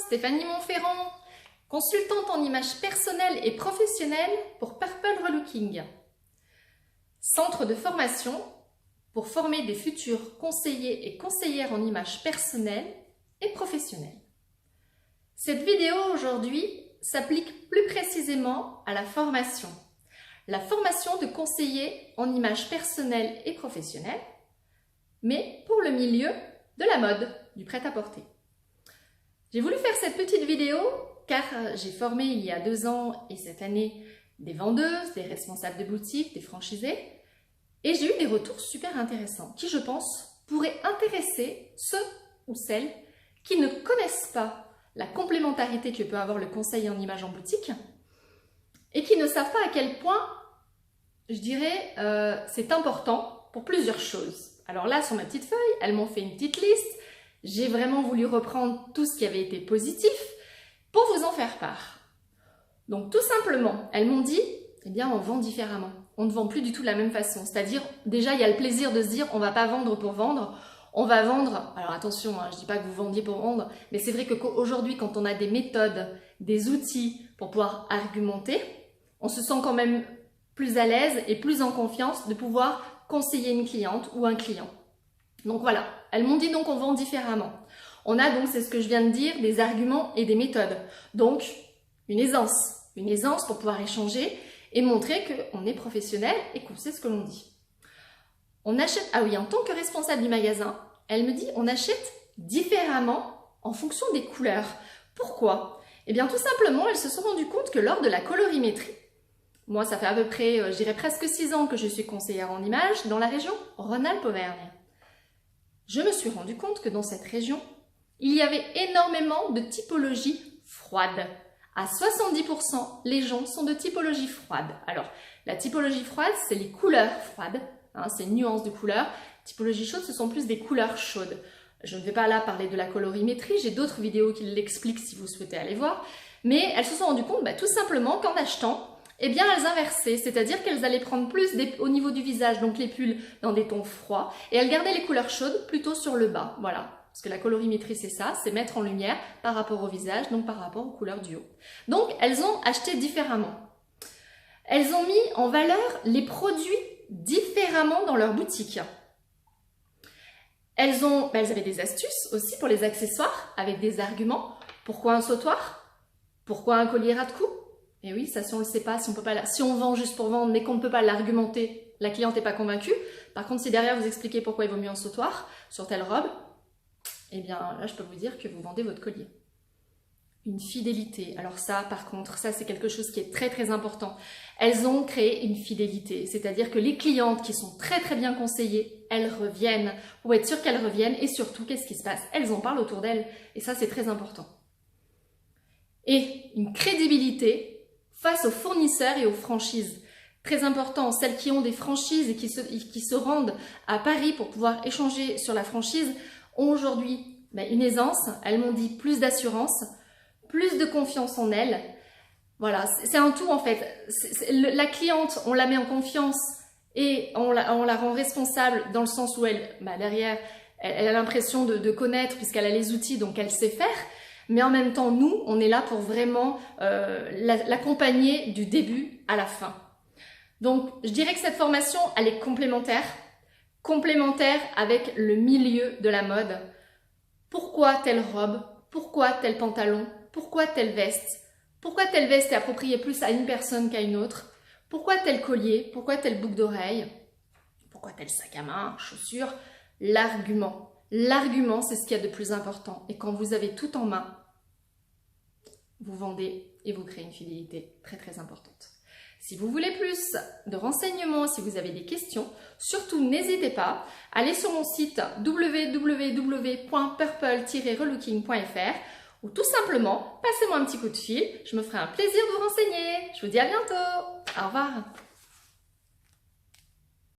Stéphanie Monferrand, consultante en images personnelles et professionnelles pour Purple Relooking. Centre de formation pour former des futurs conseillers et conseillères en images personnelles et professionnelles. Cette vidéo aujourd'hui s'applique plus précisément à la formation de conseiller en images personnelles et professionnelles, mais pour le milieu de la mode, du prêt-à-porter. J'ai voulu faire cette petite vidéo car j'ai formé il y a 2 ans et cette année des vendeuses, des responsables de boutiques, des franchisés, et j'ai eu des retours super intéressants qui, je pense, pourraient intéresser ceux ou celles qui ne connaissent pas la complémentarité que peut avoir le conseil en images en boutique et qui ne savent pas à quel point, je dirais, c'est important pour plusieurs choses. Alors là, sur ma petite feuille, elles m'ont fait une petite liste. J'ai vraiment voulu reprendre tout ce qui avait été positif pour vous en faire part. Donc tout simplement, elles m'ont dit, eh bien on vend différemment. On ne vend plus du tout de la même façon. C'est-à-dire, déjà il y a le plaisir de se dire, on ne va pas vendre pour vendre, on va vendre, alors attention, hein, je ne dis pas que vous vendiez pour vendre, mais c'est vrai qu'aujourd'hui quand on a des méthodes, des outils pour pouvoir argumenter, on se sent quand même plus à l'aise et plus en confiance de pouvoir conseiller une cliente ou un client. Donc voilà, elles m'ont dit donc on vend différemment. On a donc, c'est ce que je viens de dire, des arguments et des méthodes. Donc une aisance pour pouvoir échanger et montrer qu'on est professionnel et qu'on sait ce que l'on dit. On achète, ah oui, en tant que responsable du magasin, elle me dit on achète différemment en fonction des couleurs. Pourquoi? Eh bien tout simplement, elles se sont rendues compte que lors de la colorimétrie, moi ça fait à peu près, je dirais presque 6 ans que je suis conseillère en images dans la région Rhône-Alpes-Auvergne. Je me suis rendu compte que dans cette région, il y avait énormément de typologies froides. À 70%, les gens sont de typologie froide. Alors, la typologie froide, c'est les couleurs froides, hein, c'est une nuance de couleurs. Typologie chaude, ce sont plus des couleurs chaudes. Je ne vais pas là parler de la colorimétrie, j'ai d'autres vidéos qui l'expliquent si vous souhaitez aller voir. Mais elles se sont rendues compte tout simplement qu'en achetant, eh bien elles inversaient, c'est-à-dire qu'elles allaient prendre plus au niveau du visage, donc les pulls dans des tons froids, et elles gardaient les couleurs chaudes plutôt sur le bas, voilà. Parce que la colorimétrie c'est ça, c'est mettre en lumière par rapport au visage, donc par rapport aux couleurs du haut. Donc elles ont acheté différemment. Elles ont mis en valeur les produits différemment dans leur boutique. Elles avaient des astuces aussi pour les accessoires, avec des arguments. Pourquoi un sautoir? Pourquoi un collier à de cou? Et oui, ça si on ne le sait pas, si on vend juste pour vendre mais qu'on ne peut pas l'argumenter, la cliente n'est pas convaincue. Par contre, si derrière vous expliquez pourquoi il vaut mieux un sautoir sur telle robe, eh bien là je peux vous dire que vous vendez votre collier. Une fidélité, alors ça par contre, ça c'est quelque chose qui est très très important. Elles ont créé une fidélité, c'est-à-dire que les clientes qui sont très très bien conseillées, elles reviennent, pour être sûres qu'elles reviennent et surtout qu'est-ce qui se passe? Elles en parlent autour d'elles et ça c'est très important. Et une crédibilité face aux fournisseurs et aux franchises. Très important, celles qui ont des franchises et qui se rendent à Paris pour pouvoir échanger sur la franchise ont aujourd'hui une aisance, elles m'ont dit plus d'assurance, plus de confiance en elles. Voilà, c'est un tout en fait. La cliente, on la met en confiance et on la rend responsable dans le sens où derrière, elle a l'impression de connaître puisqu'elle a les outils, donc elle sait faire. Mais en même temps, nous, on est là pour vraiment l'accompagner du début à la fin. Donc, je dirais que cette formation, elle est complémentaire avec le milieu de la mode. Pourquoi telle robe? Pourquoi tel pantalon? Pourquoi telle veste? Pourquoi telle veste est appropriée plus à une personne qu'à une autre? Pourquoi tel collier? Pourquoi telle boucle d'oreille? Pourquoi tel sac à main, chaussures? L'argument. L'argument, c'est ce qu'il y a de plus important. Et quand vous avez tout en main, vous vendez et vous créez une fidélité très très importante. Si vous voulez plus de renseignements, si vous avez des questions, surtout n'hésitez pas, allez sur mon site www.purple-relooking.fr ou tout simplement, passez-moi un petit coup de fil, je me ferai un plaisir de vous renseigner. Je vous dis à bientôt. Au revoir.